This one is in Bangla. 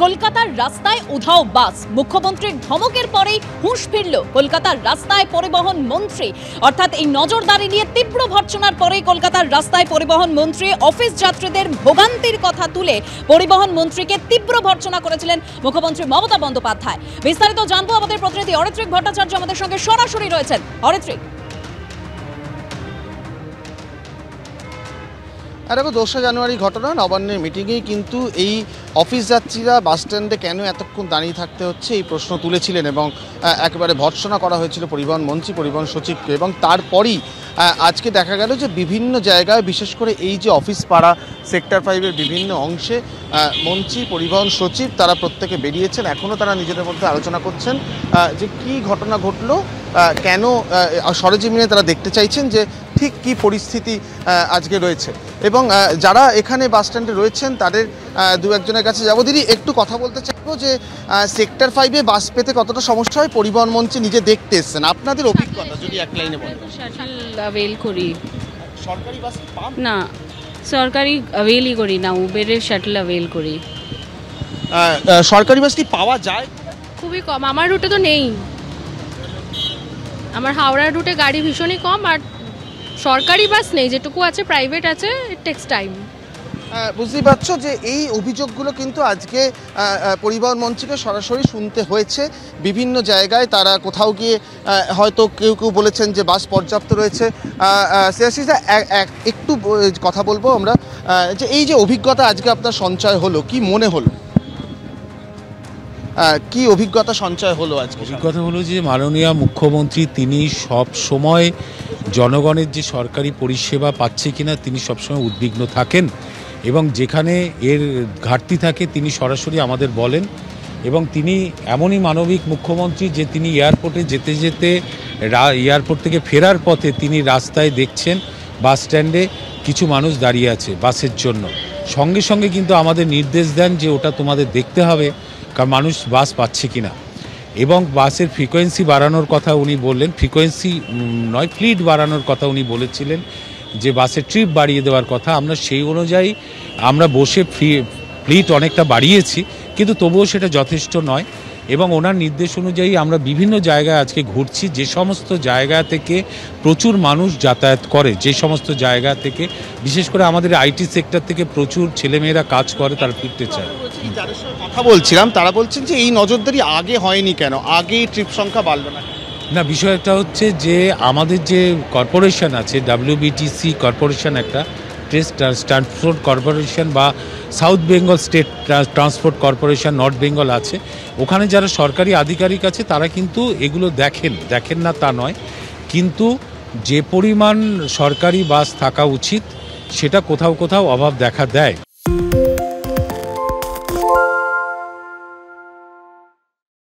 কলকাতার রাস্তায় উধাও বাস, মুখ্যমন্ত্রীর ধমকের পরেই হুঁশ ফিরল কলকাতার রাস্তায় পরিবহন মন্ত্রী। অর্থাৎ এই নজরদারি নিয়ে তীব্র ভর্ৎসনার পরেই কলকাতার রাস্তায় পরিবহন মন্ত্রী অফিস যাত্রীদের ভোগান্তির কথা তুলে পরিবহন মন্ত্রীকে তীব্র ভর্ৎসনা করেছিলেন মুখ্যমন্ত্রী মমতা বন্দ্যোপাধ্যায়। বিস্তারিত জানবো আমাদের প্রতিনিধি অরিত্রিক ভট্টাচার্য আমাদের সঙ্গে সরাসরি রয়েছেন। অরিত্রিক, দেখো 2 জানুয়ারি ঘটনা, নবান্নের মিটিংয়েই কিন্তু এই অফিস যাত্রীরা বাস স্ট্যান্ডে কেন এতক্ষণ দাঁড়িয়ে থাকতে হচ্ছে এই প্রশ্ন তুলেছিলেন এবং একেবারে ভর্ৎসনা করা হয়েছিল পরিবহন মন্ত্রী, পরিবহন সচিবকে। এবং তারপরই আজকে দেখা গেল যে বিভিন্ন জায়গায়, বিশেষ করে এই যে অফিস পাড়া সেক্টর 5-এর বিভিন্ন অংশে মন্ত্রী, পরিবহন সচিব তারা প্রত্যেকে বেরিয়েছেন। এখনও তারা নিজেদের মধ্যে আলোচনা করছেন যে কি ঘটনা ঘটলো, কেন সরেজমিনে তারা দেখতে চাইছেন যে ঠিক কী পরিস্থিতি আজকে রয়েছে। এবং যারা এখানে বাস স্ট্যান্ডে রয়েছেন তাদের দু একজনের কাছে যাবো। দিদি, একটু কথা বলতে চাইবো যে সেক্টর 5-এ বাস পেতে কতটা সমস্যা হয়, পরিবহন মন্ত্রী নিজে দেখতে এসছেন, আপনাদের অভিজ্ঞতা যদি এক লাইনে বলেন। শাটল অ্যাভেল করি, সরকারি বাস পান না সরকারি অ্যাভেলই করি না, উবেরের শাটল অ্যাভেল করি। সরকারি বাস কি পাওয়া যায়? খুবই কম, আমার রুটে তো নেই, আমার হাওড়ার রুটে গাড়ি ভীষণই কম, আর সরকারি বাস নেই, যেটুকু আছে প্রাইভেট আছে, ইট টেক্স টাইম। বুঝতেই পারছো যে এই অভিযোগগুলো কিন্তু আজকে পরিবহন মন্ত্রীকে সরাসরি শুনতে হয়েছে। বিভিন্ন জায়গায় তারা কোথাও গিয়ে হয়তো কেউ কেউ বলেছেন যে বাস পর্যাপ্ত রয়েছে। একটু কথা বলবো আমরা যে এই যে অভিজ্ঞতা আজকে আপনার সঞ্চয় হলো, কি মনে হলো, কি অভিজ্ঞতা সঞ্চয় হলো আজকে? অভিজ্ঞতা হলো যে মাননীয় মুখ্যমন্ত্রী তিনি সব সময় জনগণের যে সরকারি পরিষেবা পাচ্ছে কিনা তিনি সবসময় উদ্বিগ্ন থাকেন, এবং যেখানে এর ঘাটতি থাকে তিনি সরাসরি আমাদের বলেন। এবং তিনি এমনই মানবিক মুখ্যমন্ত্রী যে তিনি এয়ারপোর্টে যেতে যেতে এয়ারপোর্ট থেকে ফেরার পথে তিনি রাস্তায় দেখছেন বাস স্ট্যান্ডে কিছু মানুষ দাঁড়িয়ে আছে বাসের জন্য, সঙ্গে সঙ্গে কিন্তু আমাদের নির্দেশ দেন যে ওটা তোমাদের দেখতে হবে, কারণ মানুষ বাস পাচ্ছে কিনা। এবং বাসের ফ্রিকোয়েন্সি বাড়ানোর কথা উনি বললেন, ফ্রিকোয়েন্সি নয় ফ্লিট বাড়ানোর কথা উনি বলেছিলেন, যে বাসের ট্রিপ বাড়িয়ে দেওয়ার কথা। আমরা সেই অনুযায়ী আমরা বসে ফ্লিট অনেকটা বাড়িয়েছি, কিন্তু তবুও সেটা যথেষ্ট নয়। এবং ওনার নির্দেশ অনুযায়ী আমরা বিভিন্ন জায়গায় আজকে ঘুরছি, যে সমস্ত জায়গা থেকে প্রচুর মানুষ যাতায়াত করে, যে সমস্ত জায়গা থেকে বিশেষ করে আমাদের আইটি সেক্টর থেকে প্রচুর ছেলেমেয়েরা কাজ করে, তারা ফিরতে চায়। যাদের সঙ্গে কথা বলছিলাম তারা বলছেন যে এই নজরদারি আগে হয়নি কেন, আগেই ট্রিপ সংখ্যা বাড়লো না। না, বিষয়টা হচ্ছে যে আমাদের যে কর্পোরেশন আছে, WBTC কর্পোরেশন, একটা ট্রান্সপোর্ট কর্পোরেশন বা south Bengal state transport corporation, north Bengal আছে, ওখানে যারা সরকারি আধিকারিক আছে তারা কিন্তু এগুলো দেখেন না তা নয়, কিন্তু যে পরিমাণ সরকারি বাস থাকা উচিত সেটা কোথাও কোথাও অভাব দেখা দেয়।